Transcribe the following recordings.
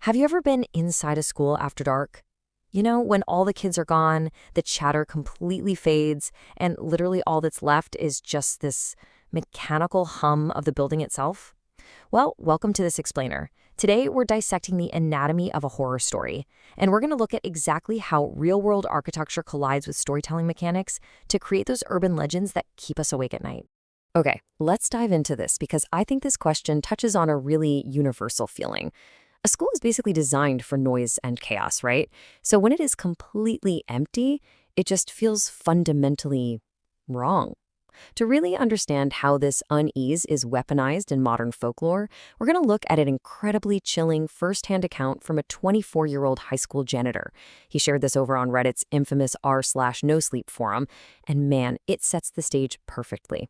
Have you ever been inside a school after dark? You know, when all the kids are gone, the chatter completely fades, and literally all that's left is just this mechanical hum of the building itself? Well, welcome to this explainer. Today, we're dissecting the anatomy of a horror story, and we're going to look at exactly how real-world architecture collides with storytelling mechanics to create those urban legends that keep us awake at night. Okay, let's dive into this because I think this question touches on a really universal feeling. A school is basically designed for noise and chaos, right? So when it is completely empty, it just feels fundamentally wrong. To really understand how this unease is weaponized in modern folklore, we're going to look at an incredibly chilling first-hand account from a 24-year-old high school janitor. He shared this over on Reddit's infamous r/no sleep forum, and man, it sets the stage perfectly.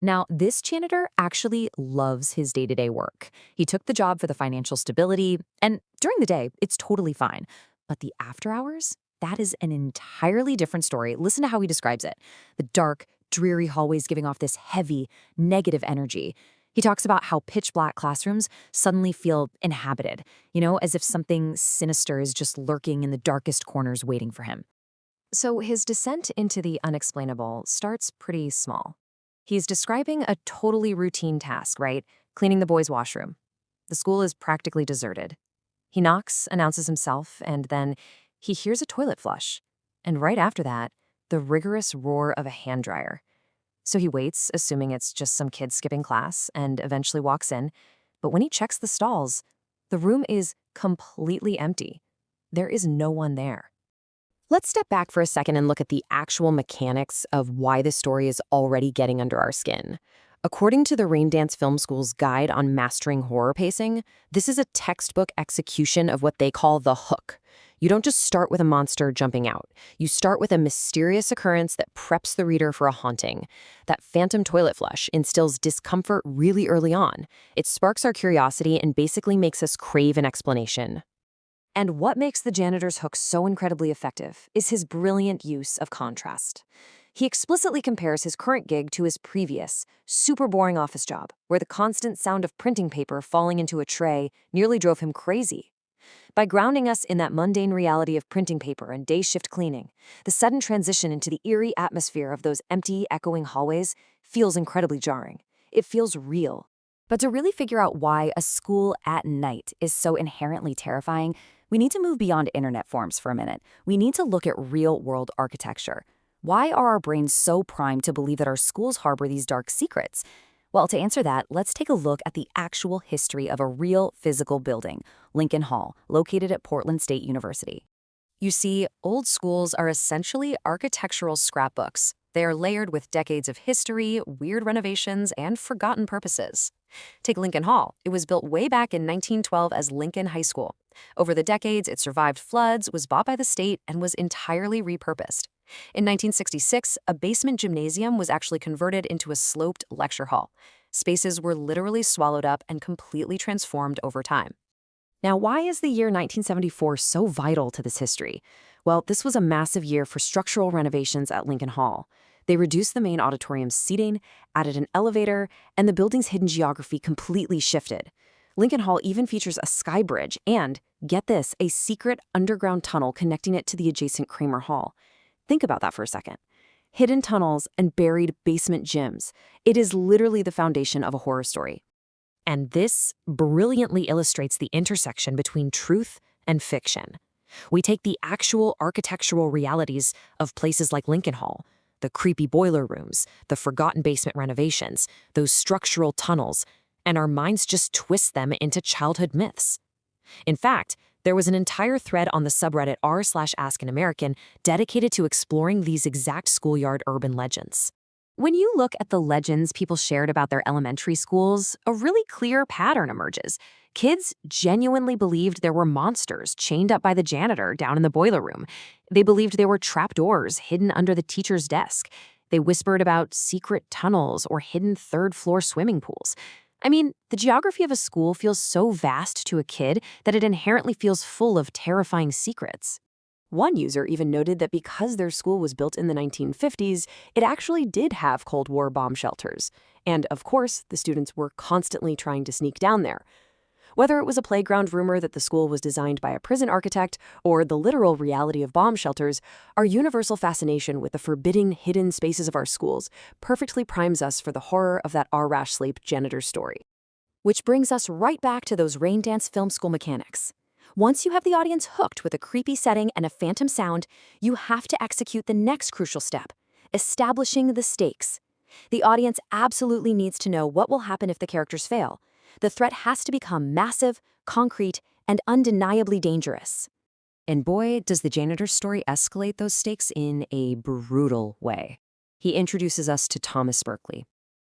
Now, this janitor actually loves his day-to-day work. He took the job for the financial stability, and during the day, it's totally fine. But the after hours? That is an entirely different story. Listen to how he describes it. The dark, dreary hallways giving off this heavy, negative energy. He talks about how pitch-black classrooms suddenly feel inhabited, as if something sinister is just lurking in the darkest corners waiting for him. So his descent into the unexplainable starts pretty small. He's describing a totally routine task, right? Cleaning the boys' washroom. The school is practically deserted. He knocks, announces himself, and then he hears a toilet flush. And right after that, the rigorous roar of a hand dryer. So he waits, assuming it's just some kid skipping class, and eventually walks in. But when he checks the stalls, the room is completely empty. There is no one there. Let's step back for a second and look at the actual mechanics of why this story is already getting under our skin. According to the Raindance Film School's Guide on Mastering Horror Pacing, this is a textbook execution of what they call the hook. You don't just start with a monster jumping out. You start with a mysterious occurrence that preps the reader for a haunting. That phantom toilet flush instills discomfort really early on. It sparks our curiosity and basically makes us crave an explanation. And what makes the janitor's hook so incredibly effective is his brilliant use of contrast. He explicitly compares his current gig to his previous, super boring office job, where the constant sound of printing paper falling into a tray nearly drove him crazy. By grounding us in that mundane reality of printing paper and day shift cleaning, the sudden transition into the eerie atmosphere of those empty, echoing hallways feels incredibly jarring. It feels real. But to really figure out why a school at night is so inherently terrifying, we need to move beyond internet forms for a minute. We need to look at real-world architecture. Why are our brains so primed to believe that our schools harbor these dark secrets? Well, to answer that, let's take a look at the actual history of a real physical building, Lincoln Hall, located at Portland State University. You see, old schools are essentially architectural scrapbooks. They are layered with decades of history, weird renovations, and forgotten purposes. Take Lincoln Hall. It was built way back in 1912 as Lincoln High School. Over the decades, it survived floods, was bought by the state, and was entirely repurposed. In 1966, a basement gymnasium was actually converted into a sloped lecture hall. Spaces were literally swallowed up and completely transformed over time. Now, why is the year 1974 so vital to this history? Well, this was a massive year for structural renovations at Lincoln Hall. They reduced the main auditorium's seating, added an elevator, and the building's hidden geography completely shifted. Lincoln Hall even features a sky bridge and, get this, a secret underground tunnel connecting it to the adjacent Kramer Hall. Think about that for a second. Hidden tunnels and buried basement gyms. It is literally the foundation of a horror story. And this brilliantly illustrates the intersection between truth and fiction. We take the actual architectural realities of places like Lincoln Hall, the creepy boiler rooms, the forgotten basement renovations, those structural tunnels, and our minds just twist them into childhood myths. In fact, there was an entire thread on the subreddit r/AskAnAmerican dedicated to exploring these exact schoolyard urban legends. When you look at the legends people shared about their elementary schools, a really clear pattern emerges. Kids genuinely believed there were monsters chained up by the janitor down in the boiler room. They believed there were trapdoors hidden under the teacher's desk. They whispered about secret tunnels or hidden third-floor swimming pools. I mean, the geography of a school feels so vast to a kid that it inherently feels full of terrifying secrets. One user even noted that because their school was built in the 1950s, it actually did have Cold War bomb shelters. And, of course, the students were constantly trying to sneak down there. Whether it was a playground rumor that the school was designed by a prison architect or the literal reality of bomb shelters, our universal fascination with the forbidding, hidden spaces of our schools perfectly primes us for the horror of that R-Rash Sleep janitor story. Which brings us right back to those rain dance film school mechanics. Once you have the audience hooked with a creepy setting and a phantom sound, you have to execute the next crucial step, establishing the stakes. The audience absolutely needs to know what will happen if the characters fail. The threat has to become massive, concrete, and undeniably dangerous. And boy, does the janitor's story escalate those stakes in a brutal way. He introduces us to Thomas Berkeley.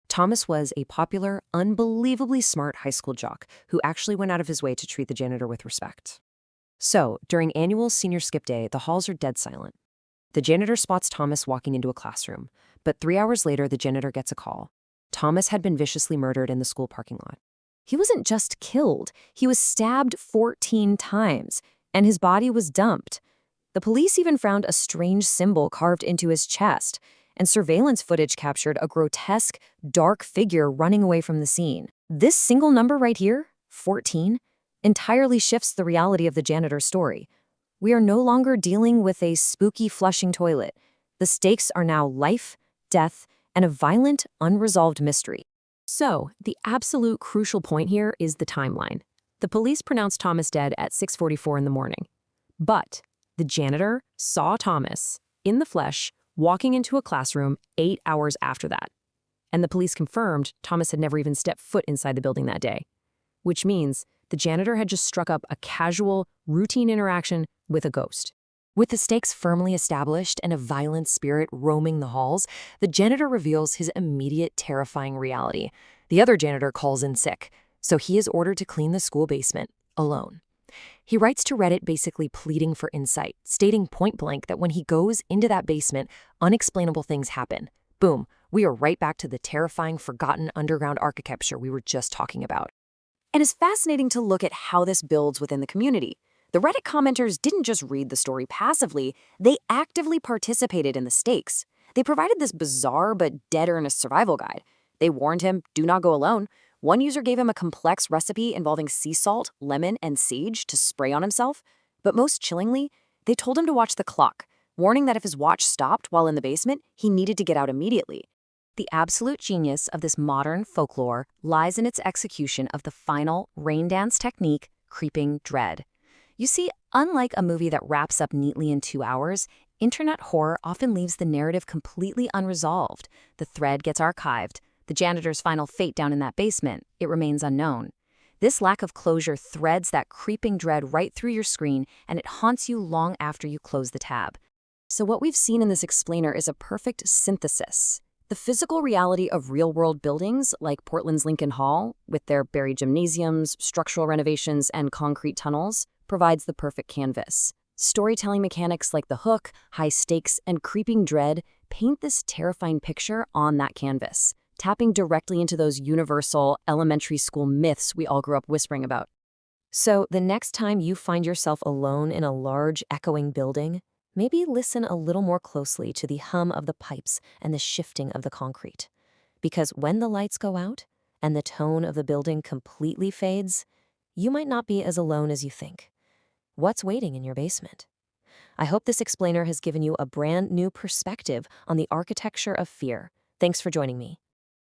Thomas was a popular, unbelievably smart high school jock who actually went out of his way to treat the janitor with respect. So, during annual senior skip day, the halls are dead silent. The janitor spots Thomas walking into a classroom, but 3 hours later, the janitor gets a call. Thomas had been viciously murdered in the school parking lot. He wasn't just killed, he was stabbed 14 times, and his body was dumped. The police even found a strange symbol carved into his chest, and surveillance footage captured a grotesque, dark figure running away from the scene. This single number right here, 14, entirely shifts the reality of the janitor's story. We are no longer dealing with a spooky flushing toilet. The stakes are now life, death, and a violent, unresolved mystery. So, the absolute crucial point here is the timeline. The police pronounced Thomas dead at 6:44 in the morning. But the janitor saw Thomas, in the flesh, walking into a classroom 8 hours after that. And the police confirmed Thomas had never even stepped foot inside the building that day. Which means the janitor had just struck up a casual, routine interaction with a ghost. With the stakes firmly established and a violent spirit roaming the halls, the janitor reveals his immediate terrifying reality. The other janitor calls in sick, so he is ordered to clean the school basement, alone. He writes to Reddit basically pleading for insight, stating point blank that when he goes into that basement, unexplainable things happen. Boom, we are right back to the terrifying, forgotten underground architecture we were just talking about. And it's fascinating to look at how this builds within the community. The Reddit commenters didn't just read the story passively, they actively participated in the stakes. They provided this bizarre but dead earnest survival guide. They warned him, do not go alone. One user gave him a complex recipe involving sea salt, lemon, and sage to spray on himself. But most chillingly, they told him to watch the clock, warning that if his watch stopped while in the basement, he needed to get out immediately. The absolute genius of this modern folklore lies in its execution of the final rain dance technique, creeping dread. You see, unlike a movie that wraps up neatly in 2 hours, internet horror often leaves the narrative completely unresolved. The thread gets archived. The janitor's final fate down in that basement, it remains unknown. This lack of closure threads that creeping dread right through your screen, and it haunts you long after you close the tab. So what we've seen in this explainer is a perfect synthesis. The physical reality of real-world buildings, like Portland's Lincoln Hall, with their buried gymnasiums, structural renovations, and concrete tunnels, provides the perfect canvas. Storytelling mechanics like the hook, high stakes, and creeping dread paint this terrifying picture on that canvas, tapping directly into those universal elementary school myths we all grew up whispering about. So the next time you find yourself alone in a large, echoing building, maybe listen a little more closely to the hum of the pipes and the shifting of the concrete. Because when the lights go out and the tone of the building completely fades, you might not be as alone as you think. What's waiting in your basement? I hope this explainer has given you a brand new perspective on the architecture of fear. Thanks for joining me.